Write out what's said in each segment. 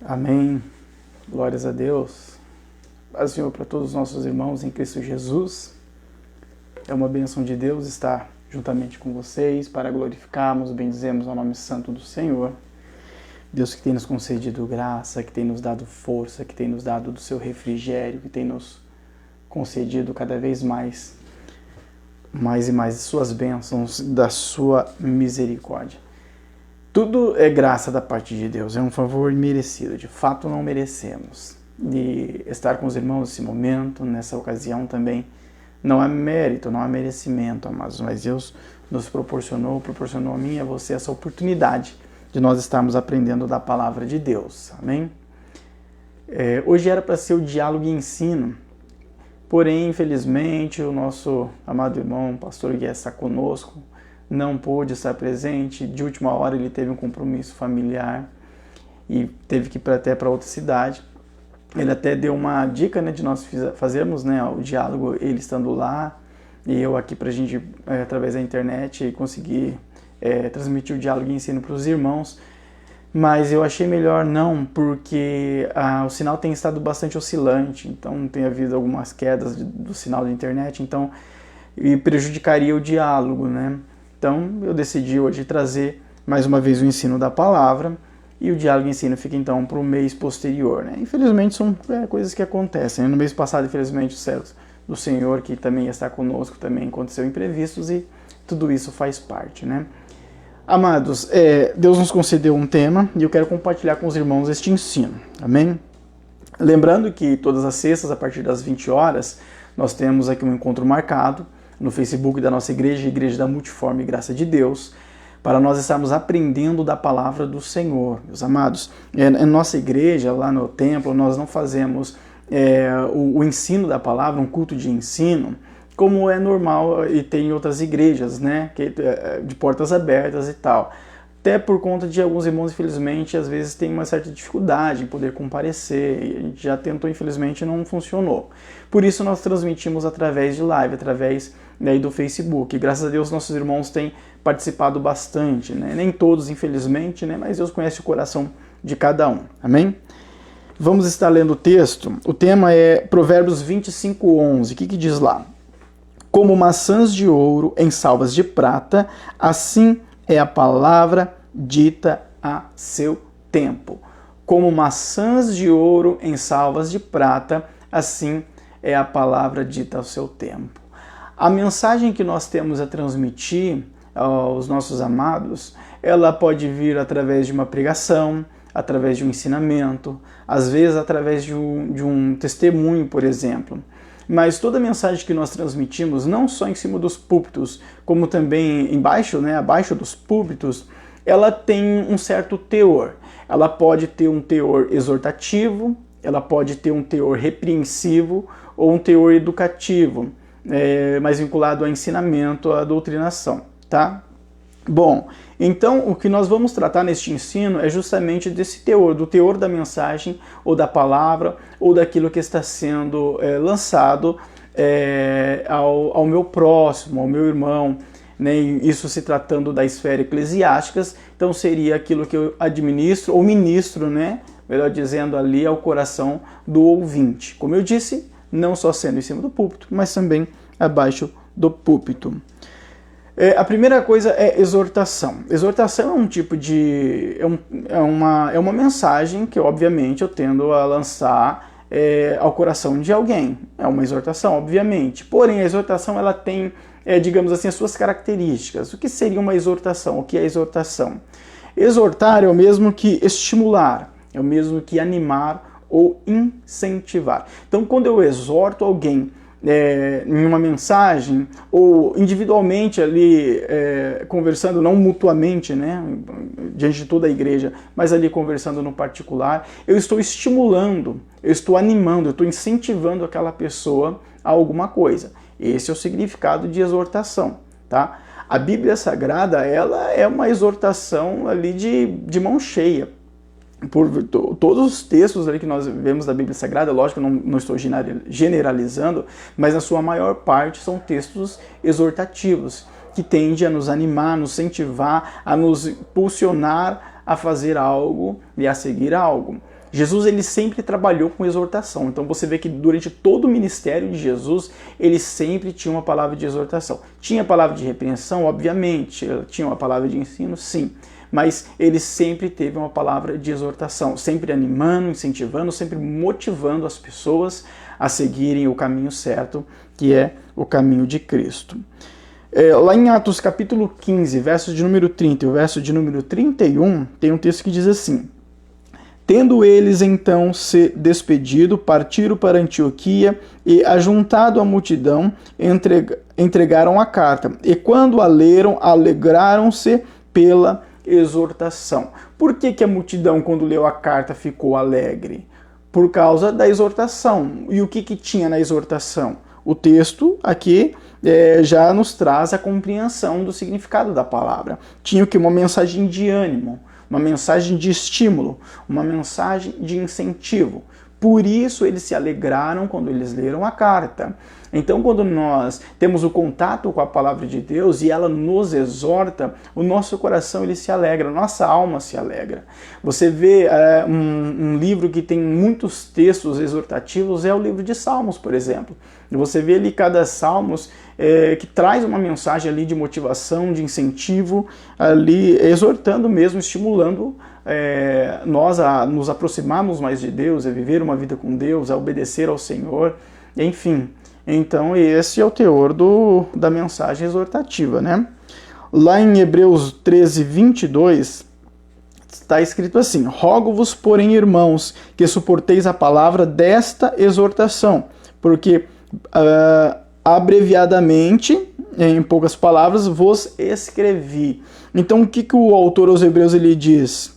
Amém. Glórias a Deus. Paz do Senhor para todos os nossos irmãos em Cristo Jesus. É uma bênção de Deus estar juntamente com vocês para glorificarmos, bendizemos ao nome santo do Senhor. Deus que tem nos concedido graça, que tem nos dado força, que tem nos dado do seu refrigério, que tem nos concedido cada vez mais e mais de suas bênçãos, da sua misericórdia. Tudo é graça da parte de Deus, é um favor merecido, de fato não merecemos. E estar com os irmãos nesse momento, nessa ocasião também, não há mérito, não há merecimento, amados, mas Deus nos proporcionou a mim e a você essa oportunidade de nós estarmos aprendendo da palavra de Deus, amém? Hoje era para ser o diálogo e ensino, porém, infelizmente, o nosso amado irmão, pastor Guia, está conosco, não pôde estar presente, de última hora ele teve um compromisso familiar e teve que ir até para outra cidade. Ele até deu uma dica, de nós fazermos, o diálogo, ele estando lá e eu aqui para a gente, através da internet, conseguir transmitir o diálogo e ensino para os irmãos, mas eu achei melhor não, porque o sinal tem estado bastante oscilante, então tem havido algumas quedas do sinal da internet, então e prejudicaria o diálogo, Então, eu decidi hoje trazer mais uma vez o ensino da palavra e o diálogo e ensino fica então para o mês posterior. Infelizmente, são coisas que acontecem. No mês passado, infelizmente, os céus do Senhor, que também está conosco, também aconteceu imprevistos e tudo isso faz parte. Amados, Deus nos concedeu um tema e eu quero compartilhar com os irmãos este ensino. Amém? Lembrando que todas as sextas, a partir das 20 horas, nós temos aqui um encontro marcado no Facebook da nossa igreja, Igreja da Multiforme Graça de Deus, para nós estarmos aprendendo da palavra do Senhor, meus amados. Em nossa igreja, lá no templo, nós não fazemos o ensino da palavra, um culto de ensino, como é normal e tem em outras igrejas, de portas abertas e tal. Até por conta de alguns irmãos, infelizmente, às vezes tem uma certa dificuldade em poder comparecer, e a gente já tentou, infelizmente, não funcionou. Por isso nós transmitimos através de live, através do Facebook. E, graças a Deus, nossos irmãos têm participado bastante, Nem todos, infelizmente, mas Deus conhece o coração de cada um. Amém? Vamos estar lendo o texto. O tema é Provérbios 25:11. O que diz lá? Como maçãs de ouro em salvas de prata, assim é a palavra dita a seu tempo. Como maçãs de ouro em salvas de prata, assim é a palavra dita ao seu tempo. A mensagem que nós temos a transmitir aos nossos amados, ela pode vir através de uma pregação, através de um ensinamento, às vezes através de um testemunho, por exemplo. Mas toda mensagem que nós transmitimos, não só em cima dos púlpitos, como também embaixo, abaixo dos púlpitos, ela tem um certo teor. Ela pode ter um teor exortativo, ela pode ter um teor repreensivo ou um teor educativo, mais vinculado ao ensinamento, à doutrinação, tá? Bom, então o que nós vamos tratar neste ensino é justamente desse teor, do teor da mensagem ou da palavra ou daquilo que está sendo lançado ao meu próximo, ao meu irmão, Isso se tratando da esfera eclesiástica, então seria aquilo que eu administro ou ministro, Melhor dizendo, ali ao coração do ouvinte. Como eu disse, não só sendo em cima do púlpito, mas também abaixo do púlpito. A primeira coisa é exortação. Exortação é um tipo de... é uma mensagem que, obviamente, eu tendo a lançar ao coração de alguém. É uma exortação, obviamente. Porém, a exortação ela tem, digamos assim, as suas características. O que seria uma exortação? O que é exortação? Exortar é o mesmo que estimular, é o mesmo que animar ou incentivar. Então, quando eu exorto alguém em uma mensagem, ou individualmente ali, conversando, não mutuamente, diante de toda a igreja, mas ali conversando no particular, eu estou estimulando, eu estou animando, eu estou incentivando aquela pessoa a alguma coisa. Esse é o significado de exortação, tá? A Bíblia Sagrada, ela é uma exortação ali de mão cheia. Por todos os textos ali que nós vemos da Bíblia Sagrada, lógico que eu não estou generalizando, mas a sua maior parte são textos exortativos, que tendem a nos animar, a nos incentivar, a nos impulsionar a fazer algo e a seguir algo. Jesus ele sempre trabalhou com exortação. Então você vê que durante todo o ministério de Jesus, ele sempre tinha uma palavra de exortação. Tinha palavra de repreensão, obviamente. Tinha uma palavra de ensino, sim. Mas ele sempre teve uma palavra de exortação, sempre animando, incentivando, sempre motivando as pessoas a seguirem o caminho certo, que é o caminho de Cristo. Lá em Atos capítulo 15, versos de número 30 e o verso de número 31, tem um texto que diz assim: Tendo eles então se despedido, partiram para Antioquia e, ajuntado a multidão, entregaram a carta. E quando a leram, alegraram-se pela exortação. Por que a multidão, quando leu a carta, ficou alegre? Por causa da exortação. E o que tinha na exortação? O texto aqui já nos traz a compreensão do significado da palavra. Tinha uma mensagem de ânimo, uma mensagem de estímulo, uma mensagem de incentivo. Por isso eles se alegraram quando eles leram a carta. Então, quando nós temos o contato com a palavra de Deus e ela nos exorta, o nosso coração ele se alegra, a nossa alma se alegra. Você vê um livro que tem muitos textos exortativos, é o livro de Salmos, por exemplo. Você vê ali cada Salmos que traz uma mensagem ali de motivação, de incentivo, ali exortando mesmo, estimulando nós a nos aproximarmos mais de Deus, a viver uma vida com Deus, a obedecer ao Senhor, enfim. Então esse é o teor da mensagem exortativa, né? Lá em Hebreus 13, 22, está escrito assim: Rogo-vos, porém, irmãos, que suporteis a palavra desta exortação, porque abreviadamente, em poucas palavras, vos escrevi. Então o que o autor aos Hebreus ele diz?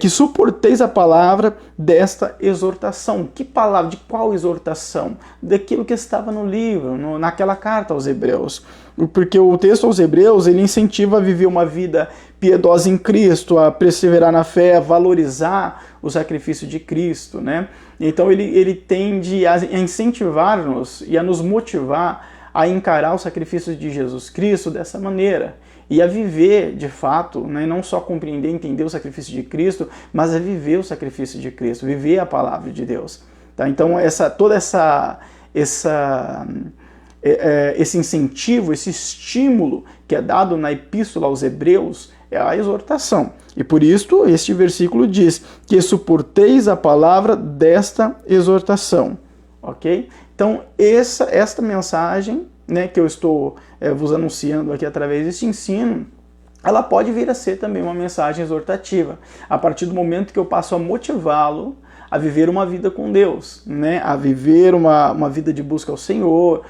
Que suporteis a palavra desta exortação. Que palavra? De qual exortação? Daquilo que estava no livro, naquela carta aos Hebreus. Porque o texto aos Hebreus, ele incentiva a viver uma vida piedosa em Cristo, a perseverar na fé, a valorizar o sacrifício de Cristo, né? Então ele tende a incentivar-nos e a nos motivar a encarar o sacrifício de Jesus Cristo dessa maneira. E a viver, de fato, né, não só compreender e entender o sacrifício de Cristo, mas a viver o sacrifício de Cristo, viver a palavra de Deus. Tá? Então, esse incentivo, esse estímulo que é dado na Epístola aos Hebreus é a exortação. E por isso, este versículo diz que suporteis a palavra desta exortação. Ok? Então, esta mensagem, né, que eu estou vos anunciando aqui através deste ensino, ela pode vir a ser também uma mensagem exortativa, a partir do momento que eu passo a motivá-lo a viver uma vida com Deus, né, a viver uma vida de busca ao Senhor,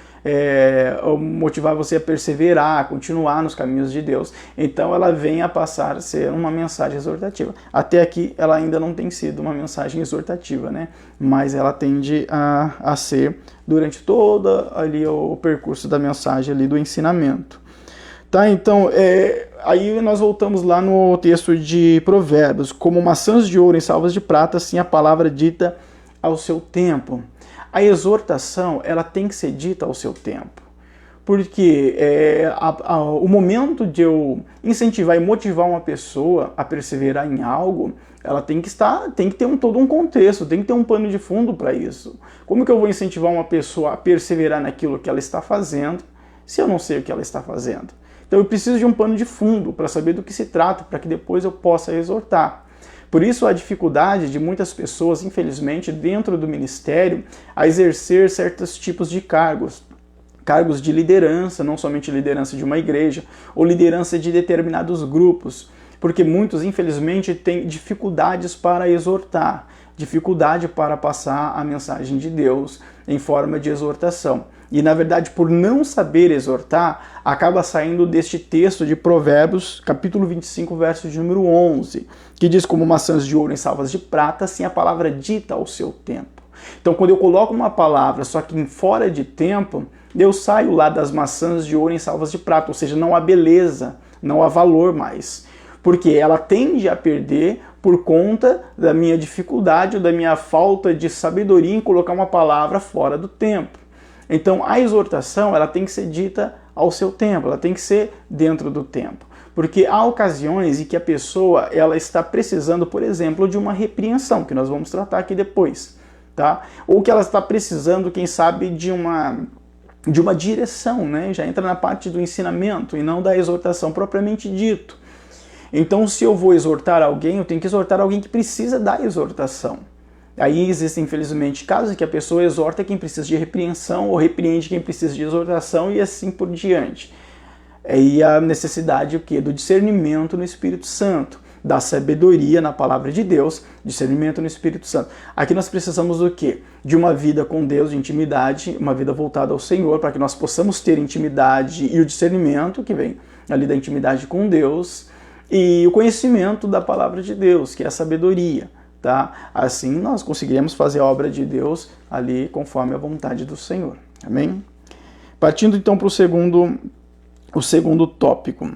motivar você a perseverar, a continuar nos caminhos de Deus. Então ela vem a passar a ser uma mensagem exortativa. Até aqui ela ainda não tem sido uma mensagem exortativa, né? Mas ela tende a ser durante todo ali o percurso da mensagem ali do ensinamento. Tá, então, aí nós voltamos lá no texto de Provérbios: como maçãs de ouro em salvas de prata, assim a palavra dita ao seu tempo. A exortação, ela tem que ser dita ao seu tempo. Porque o momento de eu incentivar e motivar uma pessoa a perseverar em algo, ela tem que ter todo um contexto, tem que ter um pano de fundo para isso. Como que eu vou incentivar uma pessoa a perseverar naquilo que ela está fazendo, se eu não sei o que ela está fazendo? Então eu preciso de um pano de fundo para saber do que se trata, para que depois eu possa exortar. Por isso a dificuldade de muitas pessoas, infelizmente, dentro do ministério, a exercer certos tipos de cargos de liderança, não somente liderança de uma igreja, ou liderança de determinados grupos, porque muitos, infelizmente, têm dificuldades para exortar, dificuldade para passar a mensagem de Deus em forma de exortação. E, na verdade, por não saber exortar, acaba saindo deste texto de Provérbios, capítulo 25, verso de número 11, que diz: como maçãs de ouro em salvas de prata, assim a palavra dita ao seu tempo. Então, quando eu coloco uma palavra, só que em fora de tempo, eu saio lá das maçãs de ouro em salvas de prata, ou seja, não há beleza, não há valor mais. Porque ela tende a perder por conta da minha dificuldade ou da minha falta de sabedoria em colocar uma palavra fora do tempo. Então, a exortação ela tem que ser dita ao seu tempo, ela tem que ser dentro do tempo. Porque há ocasiões em que a pessoa ela está precisando, por exemplo, de uma repreensão, que nós vamos tratar aqui depois, tá? Ou que ela está precisando, quem sabe, de uma direção, né? Já entra na parte do ensinamento e não da exortação propriamente dito. Então, se eu vou exortar alguém, eu tenho que exortar alguém que precisa da exortação. Aí existem, infelizmente, casos em que a pessoa exorta quem precisa de repreensão ou repreende quem precisa de exortação e assim por diante. E a necessidade o quê? Do discernimento no Espírito Santo, da sabedoria na palavra de Deus, discernimento no Espírito Santo. Aqui nós precisamos do quê? De uma vida com Deus, de intimidade, uma vida voltada ao Senhor, para que nós possamos ter intimidade e o discernimento que vem ali da intimidade com Deus e o conhecimento da palavra de Deus, que é a sabedoria. Tá? Assim nós conseguiremos fazer a obra de Deus ali conforme a vontade do Senhor. Amém? Partindo então para o segundo tópico.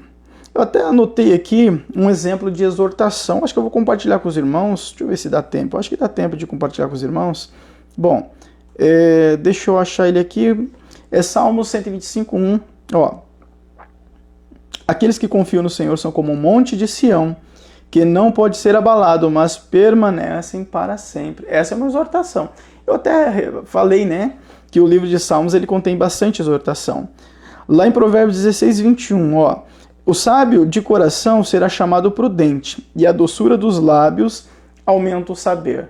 Eu até anotei aqui um exemplo de exortação. Acho que eu vou compartilhar com os irmãos. Deixa eu ver se dá tempo. Acho que dá tempo de compartilhar com os irmãos. Bom, deixa eu achar ele aqui. É Salmo 125:1. Ó. Aqueles que confiam no Senhor são como um monte de Sião, que não pode ser abalado, mas permanecem para sempre. Essa é uma exortação. Eu até falei, né, que o livro de Salmos ele contém bastante exortação. Lá em Provérbios 16:21, ó, o sábio de coração será chamado prudente, e a doçura dos lábios aumenta o saber.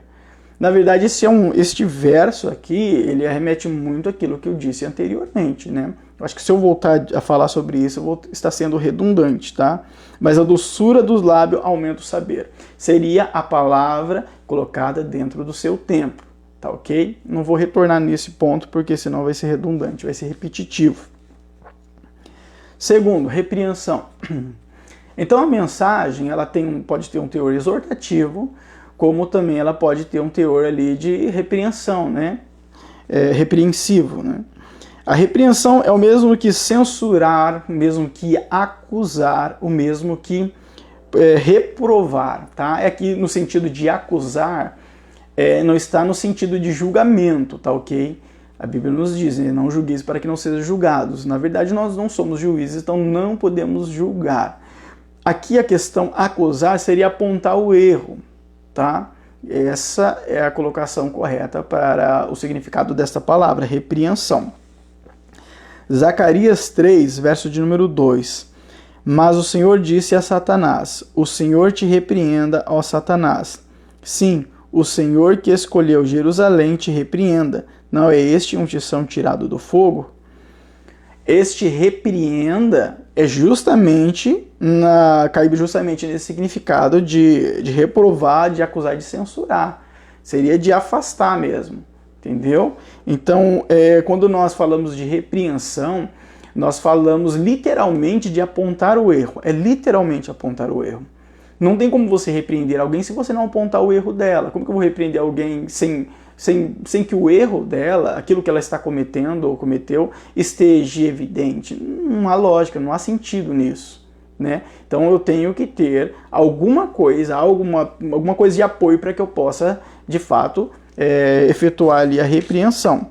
Na verdade, este verso aqui, ele remete muito àquilo que eu disse anteriormente, né? Eu acho que se eu voltar a falar sobre isso, eu vou estar sendo redundante, tá? Mas a doçura dos lábios aumenta o saber. Seria a palavra colocada dentro do seu tempo, tá ok? Não vou retornar nesse ponto, porque senão vai ser redundante, vai ser repetitivo. Segundo, repreensão. Então a mensagem ela pode ter um teor exortativo, como também ela pode ter um teor ali de repreensão, né? Repreensivo, né? A repreensão é o mesmo que censurar, o mesmo que acusar, o mesmo que reprovar, tá? É que no sentido de acusar, não está no sentido de julgamento, tá ok? A Bíblia nos diz, né? Não julgueis para que não sejam julgados. Na verdade, nós não somos juízes, então não podemos julgar. Aqui a questão acusar seria apontar o erro, tá? Essa é a colocação correta para o significado desta palavra, repreensão. Zacarias 3, verso de número 2. Mas o Senhor disse a Satanás, o Senhor te repreenda, ó Satanás. Sim, o Senhor que escolheu Jerusalém te repreenda. Não é este um tição tirado do fogo? Este repreenda caiu justamente nesse significado de reprovar, de acusar, de censurar. Seria de afastar mesmo, entendeu? Então, quando nós falamos de repreensão, nós falamos literalmente de apontar o erro. É literalmente apontar o erro. Não tem como você repreender alguém se você não apontar o erro dela. Como que eu vou repreender alguém sem que o erro dela, aquilo que ela está cometendo ou cometeu, esteja evidente? Não há lógica, não há sentido nisso, né? Então eu tenho que ter alguma coisa de apoio para que eu possa, de fato, efetuar ali a repreensão.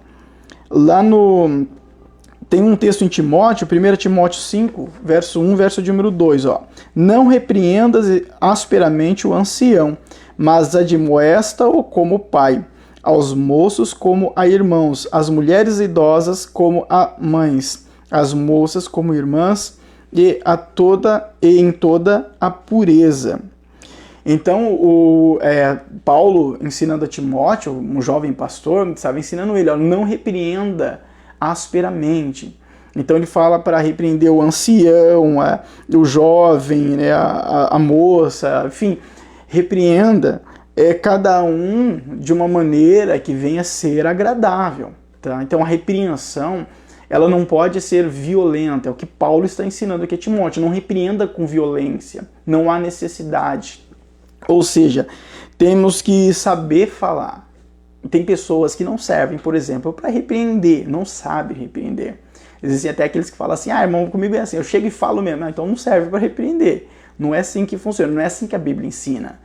Tem um texto em Timóteo, 1 Timóteo 5, verso 1, verso de número 2, ó. Não repreendas asperamente o ancião, mas admoesta-o como pai, aos moços como a irmãos, às mulheres idosas como a mães, às moças como irmãs e em toda a pureza. Então, Paulo ensinando a Timóteo, um jovem pastor, estava ensinando ele, ó, não repreenda asperamente. Então ele fala para repreender o ancião, o jovem, né, a moça, enfim, repreenda cada um de uma maneira que venha a ser agradável. Tá? Então a repreensão ela não pode ser violenta, é o que Paulo está ensinando aqui a Timóteo, não repreenda com violência, não há necessidade. Ou seja, temos que saber falar. Tem pessoas que não servem, por exemplo, para repreender, não sabem repreender. Existem até aqueles que falam assim, irmão, comigo é assim, eu chego e falo mesmo, então não serve para repreender. Não é assim que funciona, não é assim que a Bíblia ensina.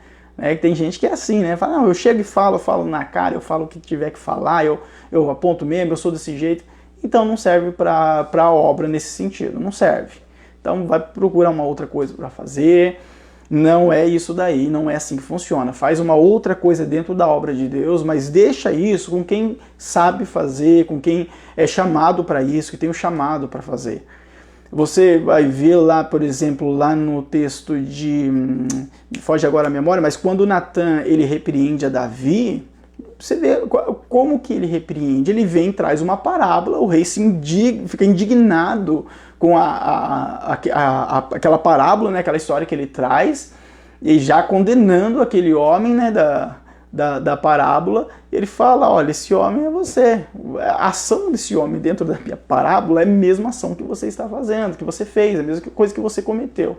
Tem gente que é assim, né? Fala, não, eu chego e falo na cara, eu falo o que tiver que falar, eu aponto mesmo, eu sou desse jeito. Então não serve para a obra nesse sentido, não serve. Então vai procurar uma outra coisa para fazer. Não é isso daí, não é assim que funciona. Faz uma outra coisa dentro da obra de Deus, mas deixa isso com quem sabe fazer, com quem é chamado para isso, que tem o chamado para fazer. Você vai ver lá, por exemplo, lá no texto de... foge agora a memória, mas quando Natan ele repreende a Davi, você vê como que ele repreende. Ele vem e traz uma parábola, o rei fica indignado com aquela parábola, né, aquela história que ele traz, e já condenando aquele homem, né, da parábola. Ele fala, olha, esse homem é você. A ação desse homem dentro da minha parábola é a mesma ação que você está fazendo, que você fez, a mesma coisa que você cometeu.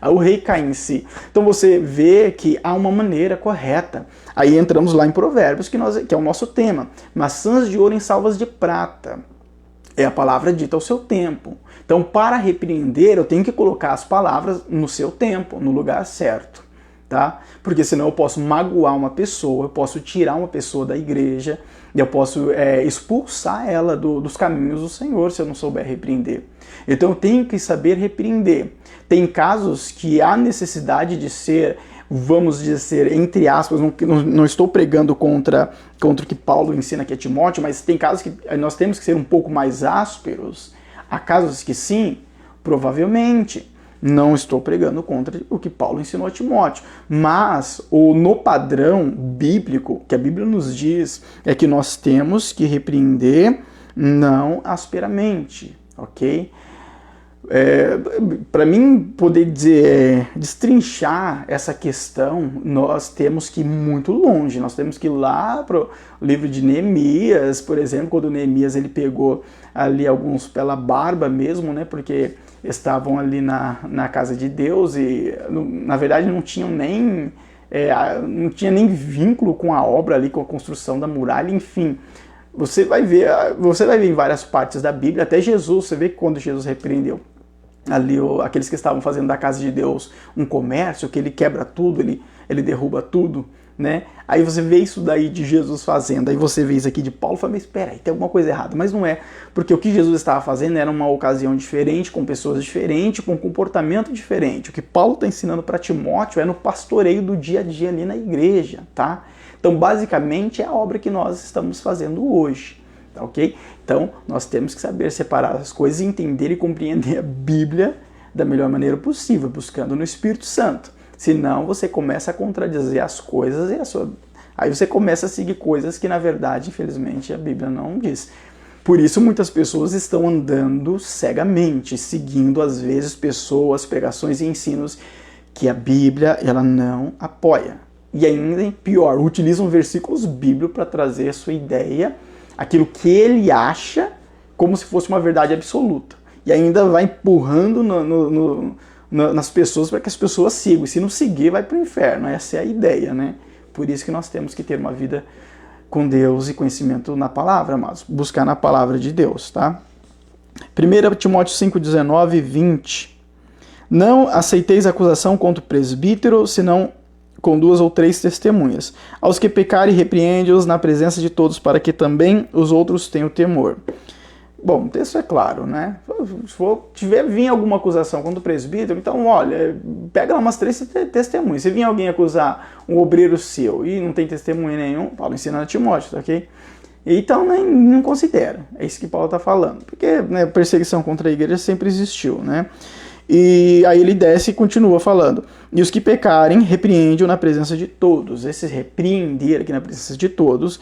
O rei cai em si. Então você vê que há uma maneira correta. Aí entramos lá em Provérbios, que é o nosso tema. Maçãs de ouro em salvas de prata. É a palavra dita ao seu tempo. Então, para repreender, eu tenho que colocar as palavras no seu tempo, no lugar certo. Tá? Porque senão eu posso magoar uma pessoa, eu posso tirar uma pessoa da igreja, eu posso expulsar ela dos caminhos do Senhor se eu não souber repreender. Então eu tenho que saber repreender. Tem casos que há necessidade de ser, vamos dizer, entre aspas, não estou pregando contra o que Paulo ensina aqui a Timóteo, mas tem casos que nós temos que ser um pouco mais ásperos. Há casos que sim, provavelmente. Não estou pregando contra o que Paulo ensinou a Timóteo, mas no padrão bíblico, que a Bíblia nos diz, é que nós temos que repreender não asperamente, ok? Para mim poder destrinchar essa questão, nós temos que ir muito longe, nós temos que ir lá para o livro de Neemias, por exemplo, quando Neemias ele pegou ali alguns pela barba mesmo, né, porque estavam ali na casa de Deus e na verdade não tinham nem vínculo com a obra ali, com a construção da muralha, enfim. Você vai ver em várias partes da Bíblia, até Jesus, você vê que quando Jesus repreendeu ali aqueles que estavam fazendo da casa de Deus um comércio, que ele quebra tudo, ele derruba tudo, né? Aí você vê isso daí de Jesus fazendo, aí você vê isso aqui de Paulo e fala, mas espera aí, tem alguma coisa errada. Mas não é, porque o que Jesus estava fazendo era uma ocasião diferente, com pessoas diferentes, com comportamento diferente. O que Paulo está ensinando para Timóteo é no pastoreio do dia a dia ali na igreja, tá? Então, basicamente, é a obra que nós estamos fazendo hoje, tá ok? Então, nós temos que saber separar as coisas e entender e compreender a Bíblia da melhor maneira possível, buscando no Espírito Santo. Senão, você começa a contradizer as coisas aí você começa a seguir coisas que, na verdade, infelizmente, a Bíblia não diz. Por isso, muitas pessoas estão andando cegamente, seguindo, às vezes, pessoas, pregações e ensinos que a Bíblia ela não apoia. E ainda pior, utilizam versículos bíblicos para trazer a sua ideia, aquilo que ele acha, como se fosse uma verdade absoluta. E ainda vai empurrando nas pessoas para que as pessoas sigam. E se não seguir, vai para o inferno. Essa é a ideia, né? Por isso que nós temos que ter uma vida com Deus e conhecimento na palavra, mas buscar na palavra de Deus, tá? 1 Timóteo 5, 19 e 20. Não aceiteis acusação contra o presbítero, senão com 2 ou 3 testemunhas. Aos que pecarem, repreende-os na presença de todos, para que também os outros tenham temor. Bom, o texto é claro, né? Se vir alguma acusação contra o presbítero, então, olha, pega lá umas 3 testemunhas. Se vir alguém acusar um obreiro seu e não tem testemunha nenhum, Paulo ensina a Timóteo, tá ok? Então, não considera. É isso que Paulo está falando. Porque, né, perseguição contra a igreja sempre existiu, né? E aí ele desce e continua falando. E os que pecarem, repreende-o na presença de todos. Esse repreender aqui na presença de todos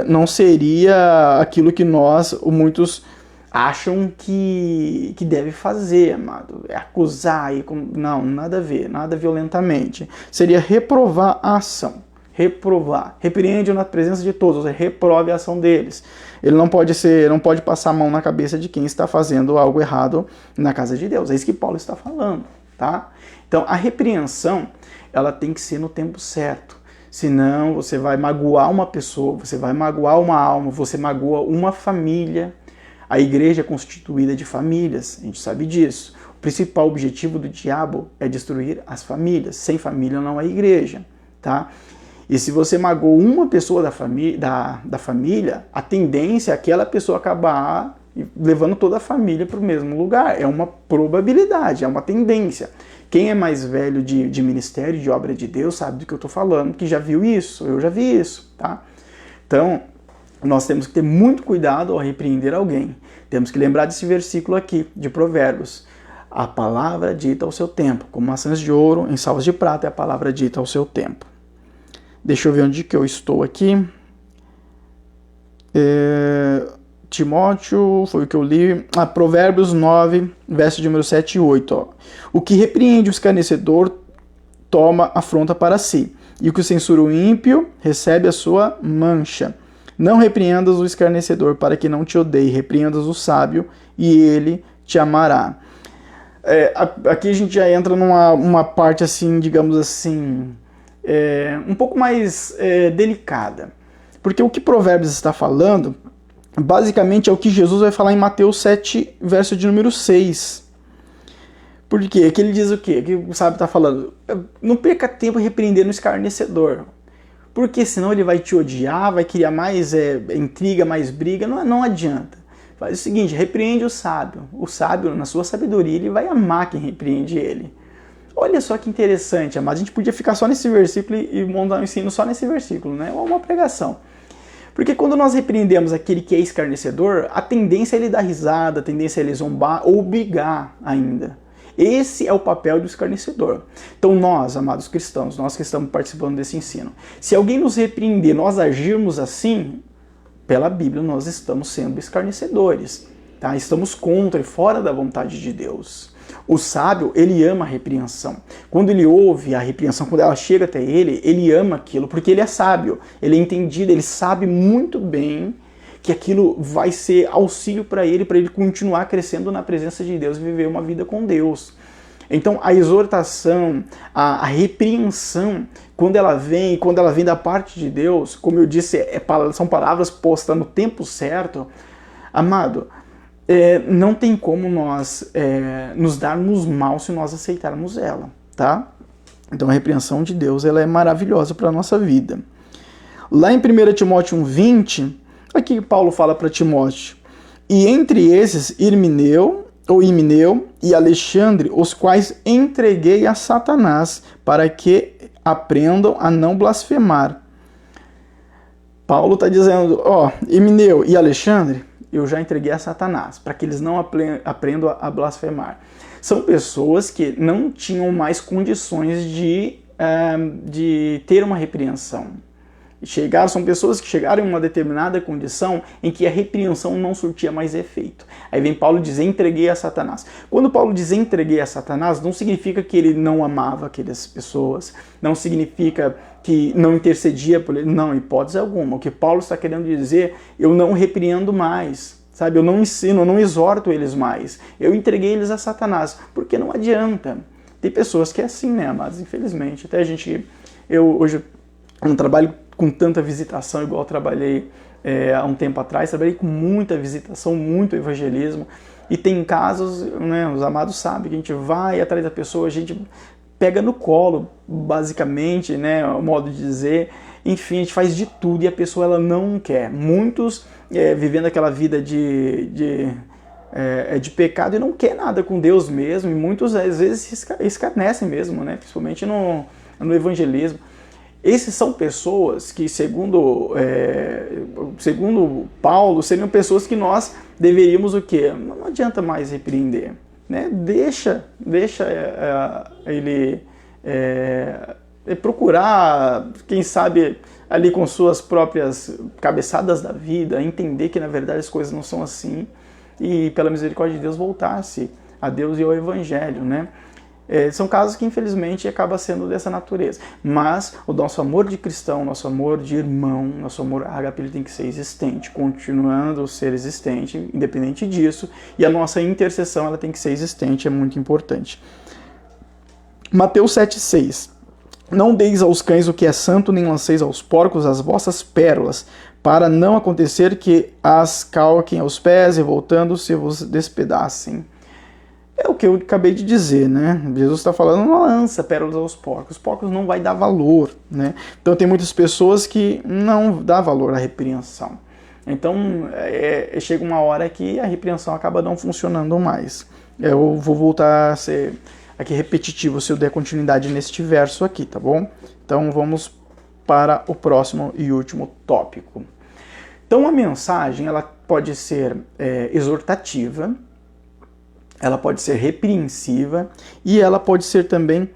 não seria aquilo que muitos acham que deve fazer, amado. É acusar. Não, nada a ver, nada violentamente. Seria reprovar a ação. Reprovar. Repreende-o na presença de todos, ou seja, reprove a ação deles. Ele não pode passar a mão na cabeça de quem está fazendo algo errado na casa de Deus. É isso que Paulo está falando, tá? Então, a repreensão, ela tem que ser no tempo certo. Senão, você vai magoar uma pessoa, você vai magoar uma alma, você magoa uma família. A igreja é constituída de famílias, a gente sabe disso. O principal objetivo do diabo é destruir as famílias. Sem família não há igreja, tá? E se você magoou uma pessoa da família, a tendência é aquela pessoa acabar e levando toda a família para o mesmo lugar. É uma probabilidade, é uma tendência. Quem é mais velho de ministério, de obra de Deus, sabe do que eu estou falando, que já viu isso, eu já vi isso, tá? Então, nós temos que ter muito cuidado ao repreender alguém. Temos que lembrar desse versículo aqui, de Provérbios. A palavra dita ao seu tempo, como maçãs de ouro em salvas de prata, é a palavra dita ao seu tempo. Deixa eu ver onde que eu estou aqui. Timóteo, foi o que eu li. Provérbios 9, verso de número 7 e 8. Ó. O que repreende o escarnecedor toma afronta para si, e o que censura o ímpio recebe a sua mancha. Não repreendas o escarnecedor para que não te odeie, repreendas o sábio e ele te amará. Aqui a gente já entra numa parte assim, digamos assim, um pouco mais delicada. Porque o que Provérbios está falando, basicamente é o que Jesus vai falar em Mateus 7, verso de número 6. Por quê? Que ele diz o quê? Que o sábio está falando? Não perca tempo repreendendo o escarnecedor. Porque senão ele vai te odiar, vai criar mais intriga, mais briga, não adianta. Faz o seguinte, repreende o sábio. O sábio, na sua sabedoria, ele vai amar quem repreende ele. Olha só que interessante, amados. A gente podia ficar só nesse versículo e montar um ensino só nesse versículo, né? Uma pregação. Porque quando nós repreendemos aquele que é escarnecedor, a tendência é ele dar risada, a tendência é ele zombar ou brigar ainda. Esse é o papel do escarnecedor. Então nós, amados cristãos, nós que estamos participando desse ensino, se alguém nos repreender, nós agirmos assim, pela Bíblia nós estamos sendo escarnecedores, tá? Estamos contra e fora da vontade de Deus. O sábio, ele ama a repreensão. Quando ele ouve a repreensão, quando ela chega até ele, ele ama aquilo, porque ele é sábio, ele é entendido, ele sabe muito bem que aquilo vai ser auxílio para ele continuar crescendo na presença de Deus e viver uma vida com Deus. Então a exortação, a repreensão, quando ela vem da parte de Deus, como eu disse, são palavras postas no tempo certo, amado, não tem como nós nos darmos mal se nós aceitarmos ela, tá? Então a repreensão de Deus ela é maravilhosa para a nossa vida. Lá em 1 Timóteo 1,20, aqui Paulo fala para Timóteo, e entre esses Himeneu e Alexandre, os quais entreguei a Satanás, para que aprendam a não blasfemar. Paulo está dizendo, Himeneu e Alexandre, eu já entreguei a Satanás, para que eles não aprendam a blasfemar. São pessoas que não tinham mais condições de ter uma repreensão. São pessoas que chegaram em uma determinada condição em que a repreensão não surtia mais efeito. Aí vem Paulo dizer, entreguei a Satanás. Quando Paulo diz entreguei a Satanás, não significa que ele não amava aquelas pessoas, não significa que não intercedia por ele, não, hipótese alguma. O que Paulo está querendo dizer, eu não repreendo mais, sabe? Eu não ensino, eu não exorto eles mais. Eu entreguei eles a Satanás, porque não adianta. Tem pessoas que é assim, né, amados? Infelizmente. Até eu hoje não trabalho com tanta visitação igual eu trabalhei há um tempo atrás, trabalhei com muita visitação, muito evangelismo, e tem casos, né, os amados sabem, que a gente vai atrás da pessoa, a gente pega no colo, basicamente, né, o modo de dizer, enfim, a gente faz de tudo e a pessoa ela não quer. Muitos vivendo aquela vida de pecado e não quer nada com Deus mesmo, e muitos às vezes escarnecem mesmo, né, principalmente no evangelismo. Esses são pessoas que, segundo Paulo, seriam pessoas que nós deveríamos o quê? Não adianta mais repreender, né? Deixa ele procurar, quem sabe, ali com suas próprias cabeçadas da vida, entender que na verdade as coisas não são assim e, pela misericórdia de Deus, voltar-se a Deus e ao Evangelho, né? São casos que infelizmente acaba sendo dessa natureza, mas o nosso amor de cristão, nosso amor de irmão, nosso amor ágape, ele tem que ser existente, continuando a ser existente, independente disso, e a nossa intercessão ela tem que ser existente, é muito importante. Mateus 7,6: Não deis aos cães o que é santo, nem lanceis aos porcos as vossas pérolas, para não acontecer que as calquem aos pés e voltando se vos despedacem. É o que eu acabei de dizer, né? Jesus está falando, não lança pérolas aos porcos. Os porcos não vai dar valor, né? Então tem muitas pessoas que não dão valor à repreensão. Então, chega uma hora que a repreensão acaba não funcionando mais. Eu vou voltar a ser aqui repetitivo se eu der continuidade neste verso aqui, tá bom? Então, vamos para o próximo e último tópico. Então, a mensagem ela pode ser exortativa, ela pode ser repreensiva e ela pode ser também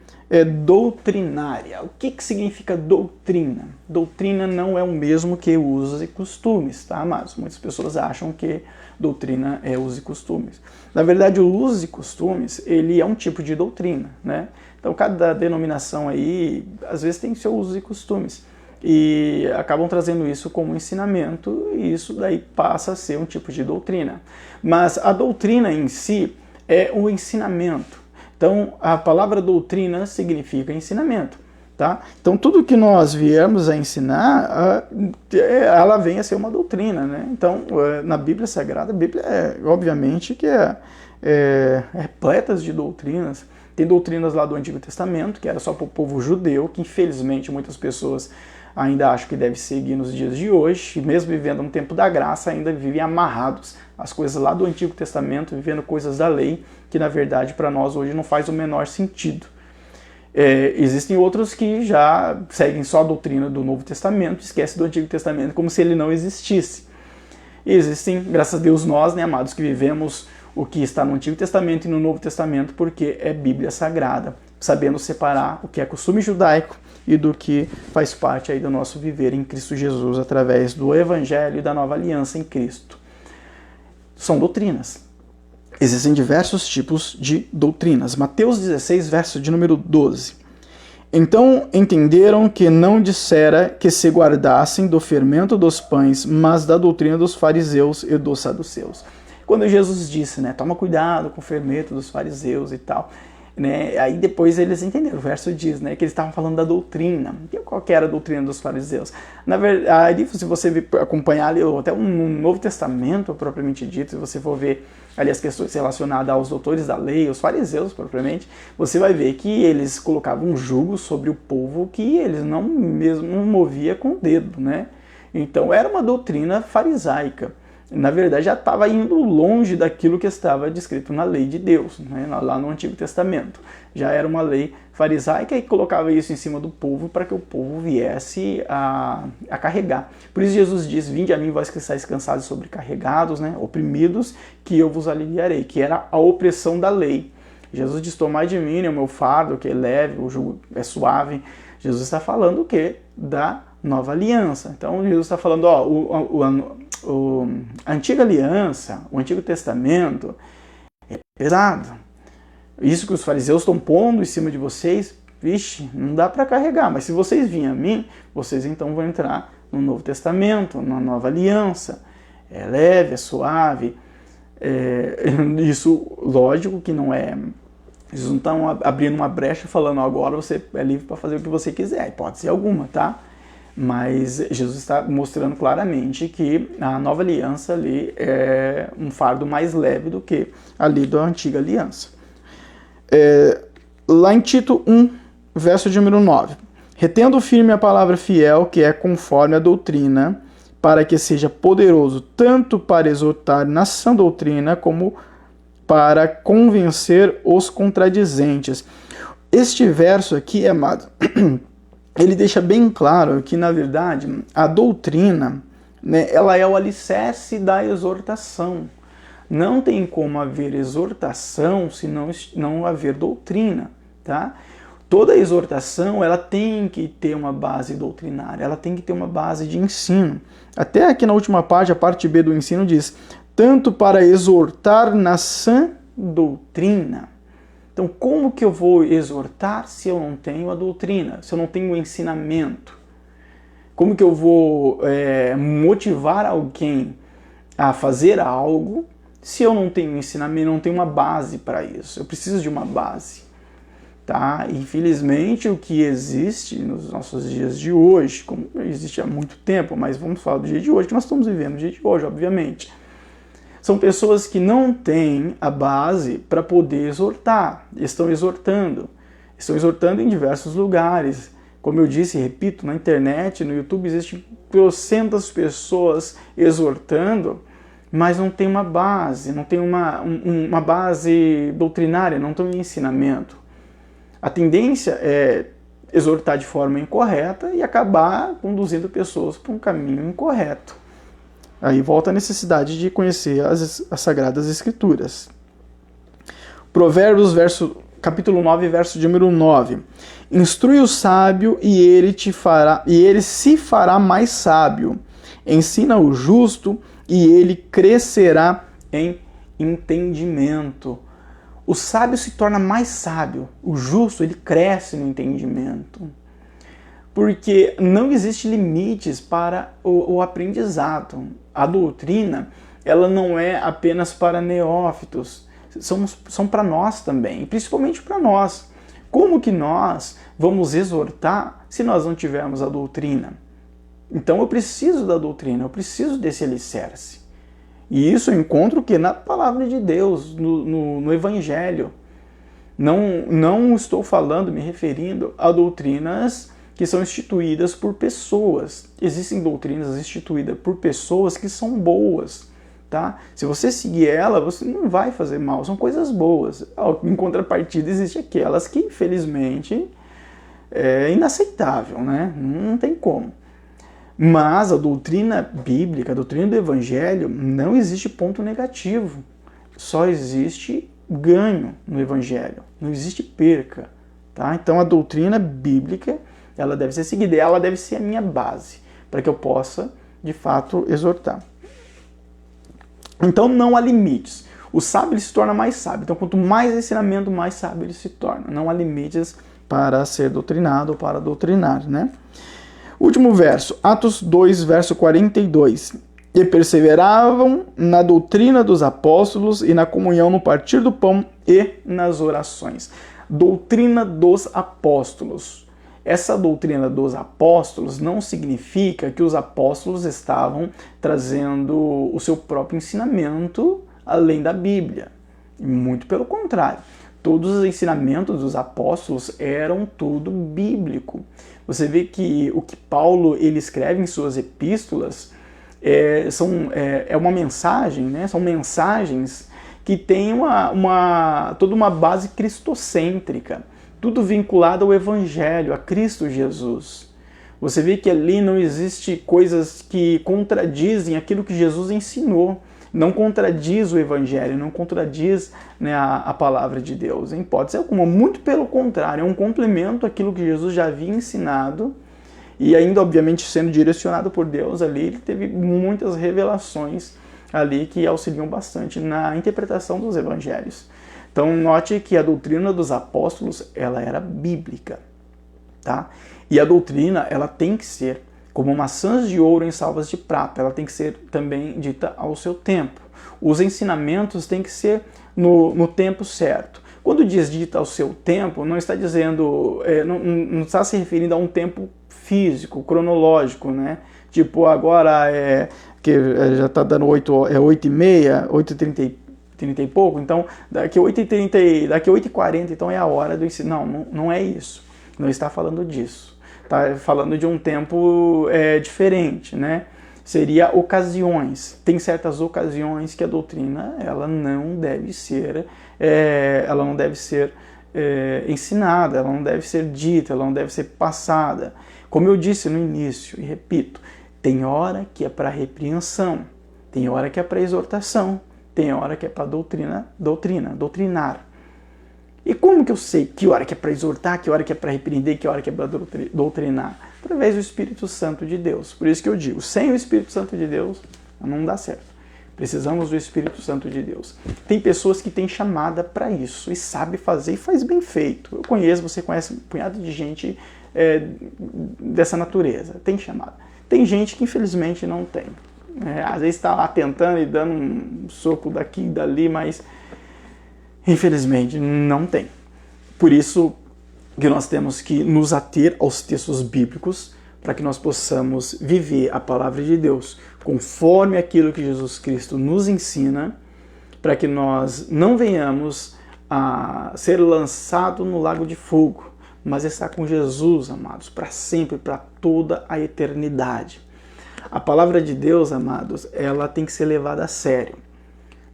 doutrinária. O que significa doutrina? Doutrina não é o mesmo que usos e costumes, tá, amados? Muitas pessoas acham que doutrina é usos e costumes. Na verdade, o usos e costumes, ele é um tipo de doutrina, né? Então, cada denominação aí, às vezes, tem seus usos e costumes. E acabam trazendo isso como ensinamento, e isso daí passa a ser um tipo de doutrina. Mas a doutrina em si é o ensinamento. Então, a palavra doutrina significa ensinamento, tá? Então, tudo que nós viemos a ensinar, ela vem a ser uma doutrina, né? Então, na Bíblia Sagrada, a Bíblia, obviamente, que é repleta de doutrinas. Tem doutrinas lá do Antigo Testamento, que era só para o povo judeu, que infelizmente muitas pessoas ainda acham que deve seguir nos dias de hoje, e mesmo vivendo no tempo da graça, ainda vivem amarrados às coisas lá do Antigo Testamento, vivendo coisas da lei, que na verdade para nós hoje não faz o menor sentido. Existem outros que já seguem só a doutrina do Novo Testamento, esquecem do Antigo Testamento como se ele não existisse. E existem, graças a Deus, nós, né, amados, que vivemos o que está no Antigo Testamento e no Novo Testamento, porque é Bíblia Sagrada, sabendo separar o que é costume judaico e do que faz parte aí do nosso viver em Cristo Jesus, através do Evangelho e da nova aliança em Cristo. São doutrinas. Existem diversos tipos de doutrinas. Mateus 16, verso de número 12. Então entenderam que não dissera que se guardassem do fermento dos pães, mas da doutrina dos fariseus e dos saduceus. Quando Jesus disse, né, toma cuidado com o fermento dos fariseus e tal, né, aí depois eles entenderam, o verso diz, né, que eles estavam falando da doutrina. E qual que era a doutrina dos fariseus? Na verdade, se você acompanhar ali, até um Novo Testamento propriamente dito, se você for ver ali as questões relacionadas aos doutores da lei, os fariseus propriamente, você vai ver que eles colocavam um jugo sobre o povo que eles não movia com o dedo, né? Então era uma doutrina farisaica. Na verdade, já estava indo longe daquilo que estava descrito na lei de Deus, né? Lá no Antigo Testamento. Já era uma lei farisaica e colocava isso em cima do povo para que o povo viesse a carregar. Por isso Jesus diz, vinde a mim vós que estáis cansados e sobrecarregados, né? Oprimidos, que eu vos aliviarei, que era a opressão da lei. Jesus diz, tomai de mim, né, o meu fardo, que é leve, o jugo é suave. Jesus está falando o quê? Da nova aliança. Então Jesus está falando, a antiga aliança, o Antigo Testamento é pesado. Isso que os fariseus estão pondo em cima de vocês, vixe, não dá para carregar. Mas se vocês virem a mim, vocês então vão entrar no Novo Testamento, na nova aliança. É leve, é suave. Isso, lógico que não é... Eles não estão abrindo uma brecha falando agora você é livre para fazer o que você quiser. Pode ser alguma, tá? Mas Jesus está mostrando claramente que a nova aliança ali é um fardo mais leve do que ali da antiga aliança. Lá em Tito 1, verso de número 9. Retendo firme a palavra fiel, que é conforme a doutrina, para que seja poderoso tanto para exortar na sã doutrina, como para convencer os contradizentes. Este verso aqui, amado, ele deixa bem claro que, na verdade, a doutrina, né, ela é o alicerce da exortação. Não tem como haver exortação se não haver doutrina, tá? Toda exortação, ela tem que ter uma base doutrinária, ela tem que ter uma base de ensino. Até aqui na última página, a parte B do ensino diz, tanto para exortar na sã doutrina. Então, como que eu vou exortar se eu não tenho a doutrina, se eu não tenho o ensinamento? Como que eu vou motivar alguém a fazer algo se eu não tenho ensinamento, não tenho uma base para isso? Eu preciso de uma base, tá? Infelizmente, o que existe nos nossos dias de hoje, como existe há muito tempo, mas vamos falar do dia de hoje, que nós estamos vivendo o dia de hoje, obviamente. São pessoas que não têm a base para poder exortar. Estão exortando em diversos lugares, Como eu disse e repito, na internet, no YouTube, existem trocentas pessoas exortando, mas não tem uma base, não tem uma base doutrinária, não tem um ensinamento. A tendência é exortar de forma incorreta e acabar conduzindo pessoas para um caminho incorreto. Aí volta a necessidade de conhecer as Sagradas Escrituras. Provérbios, capítulo 9, verso de número 9. Instrui o sábio e ele se fará mais sábio. Ensina o justo e ele crescerá em entendimento. O sábio se torna mais sábio, o justo ele cresce no entendimento. Porque não existe limites para o aprendizado. A doutrina, ela não é apenas para neófitos, são para nós também, principalmente para nós. Como que nós vamos exortar se nós não tivermos a doutrina? Então eu preciso da doutrina, eu preciso desse alicerce. E isso eu encontro que na palavra de Deus, no Evangelho. Não estou falando, me referindo a doutrinas que são instituídas por pessoas. Existem doutrinas instituídas por pessoas que são boas, tá? Se você seguir ela, você não vai fazer mal, são coisas boas. Em contrapartida, existem aquelas que, infelizmente, é inaceitável, né? Não tem como. Mas a doutrina bíblica, a doutrina do Evangelho, não existe ponto negativo. Só existe ganho no Evangelho. Não existe perca. Tá? Então a doutrina bíblica, ela deve ser seguida. Ela deve ser a minha base, para que eu possa, de fato, exortar. Então não há limites. O sábio ele se torna mais sábio. Então quanto mais ensinamento, mais sábio ele se torna. Não há limites para ser doutrinado ou para doutrinar, né? Último verso, Atos 2, verso 42. E perseveravam na doutrina dos apóstolos e na comunhão no partir do pão e nas orações. Doutrina dos apóstolos. Essa doutrina dos apóstolos não significa que os apóstolos estavam trazendo o seu próprio ensinamento além da Bíblia. Muito pelo contrário. Todos os ensinamentos dos apóstolos eram tudo bíblico. Você vê que o que Paulo ele escreve em suas epístolas é uma mensagem, né? São mensagens que têm toda uma base cristocêntrica, tudo vinculado ao Evangelho, a Cristo Jesus. Você vê que ali não existe coisas que contradizem aquilo que Jesus ensinou. Não contradiz o Evangelho, não contradiz, né, a palavra de Deus, em hipótese alguma. Muito pelo contrário, é um complemento àquilo que Jesus já havia ensinado e ainda, obviamente, sendo direcionado por Deus ali, ele teve muitas revelações ali que auxiliam bastante na interpretação dos Evangelhos. Então, note que a doutrina dos apóstolos, ela era bíblica, tá? E a doutrina, ela tem que ser como maçãs de ouro em salvas de prata, ela tem que ser também dita ao seu tempo. Os ensinamentos têm que ser no tempo certo. Quando diz dita ao seu tempo, não está dizendo, não está se referindo a um tempo físico, cronológico, né? Tipo, agora que já está dando 8h30, 8h30 e pouco, então daqui 8h30, daqui 8h40, então é a hora do ensino. Não é isso. Não está falando disso. Está falando de um tempo diferente, né? Seria ocasiões. Tem certas ocasiões que a doutrina ela não deve ser ensinada, ela não deve ser dita, ela não deve ser passada. Como eu disse no início e repito, tem hora que é para repreensão, tem hora que é para exortação, tem hora que é para doutrinar. E como que eu sei que hora que é para exortar, que hora que é para repreender, que hora que é para doutrinar? Através do Espírito Santo de Deus. Por isso que eu digo, sem o Espírito Santo de Deus, não dá certo. Precisamos do Espírito Santo de Deus. Tem pessoas que têm chamada para isso e sabe fazer e faz bem feito. Você conhece um punhado de gente dessa natureza, tem chamada. Tem gente que infelizmente não tem. Às vezes está lá tentando e dando um soco daqui e dali, mas infelizmente não tem. Por isso que nós temos que nos ater aos textos bíblicos para que nós possamos viver a palavra de Deus conforme aquilo que Jesus Cristo nos ensina, para que nós não venhamos a ser lançados no lago de fogo, mas está com Jesus, amados, para sempre, para toda a eternidade. A palavra de Deus, amados, ela tem que ser levada a sério.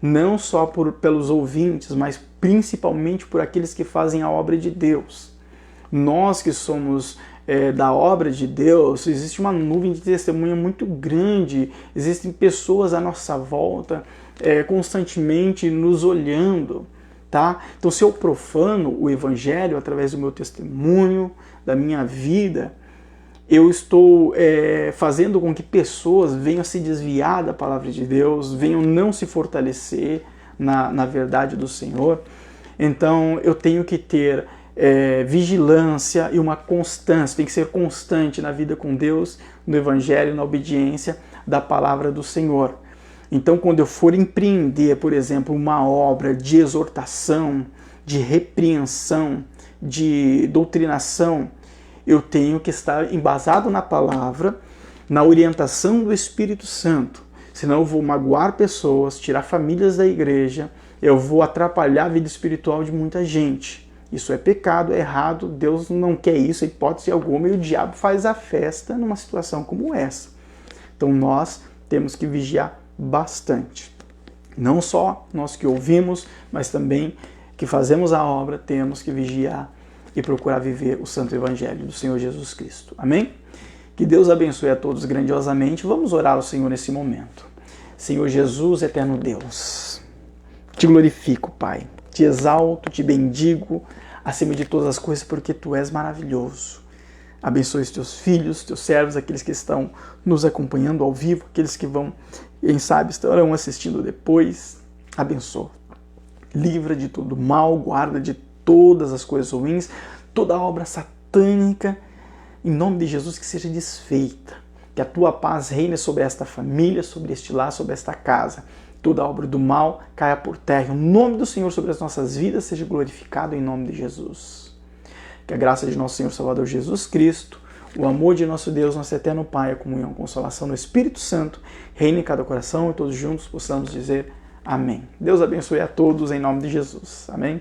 Não só pelos ouvintes, mas principalmente por aqueles que fazem a obra de Deus. Nós que somos da obra de Deus, existe uma nuvem de testemunha muito grande, existem pessoas à nossa volta constantemente nos olhando, tá? Então, se eu profano o Evangelho através do meu testemunho, da minha vida, eu estou fazendo com que pessoas venham se desviar da palavra de Deus, venham não se fortalecer na verdade do Senhor. Então, eu tenho que ter vigilância e uma constância, tem que ser constante na vida com Deus, no Evangelho, na obediência da palavra do Senhor. Então, quando eu for empreender, por exemplo, uma obra de exortação, de repreensão, de doutrinação, eu tenho que estar embasado na palavra, na orientação do Espírito Santo. Senão eu vou magoar pessoas, tirar famílias da igreja, eu vou atrapalhar a vida espiritual de muita gente. Isso é pecado, é errado, Deus não quer isso, hipótese alguma, e o diabo faz a festa numa situação como essa. Então nós temos que vigiar bastante. Não só nós que ouvimos, mas também que fazemos a obra, temos que vigiar e procurar viver o Santo Evangelho do Senhor Jesus Cristo. Amém? Que Deus abençoe a todos grandiosamente. Vamos orar ao Senhor nesse momento. Senhor Jesus, eterno Deus, te glorifico, Pai. Te exalto, te bendigo, acima de todas as coisas, porque Tu és maravilhoso. Abençoe os Teus filhos, Teus servos, aqueles que estão nos acompanhando ao vivo, aqueles que vão, quem sabe, estarão assistindo depois. Abençoa. Livra de todo mal, guarda de todas as coisas ruins, toda obra satânica, em nome de Jesus, que seja desfeita. Que a Tua paz reine sobre esta família, sobre este lar, sobre esta casa. Toda obra do mal caia por terra. O nome do Senhor sobre as nossas vidas seja glorificado em nome de Jesus. Que a graça de nosso Senhor Salvador Jesus Cristo, o amor de nosso Deus, nosso eterno Pai, a comunhão, a consolação do Espírito Santo, reine em cada coração e todos juntos possamos dizer amém. Deus abençoe a todos em nome de Jesus. Amém.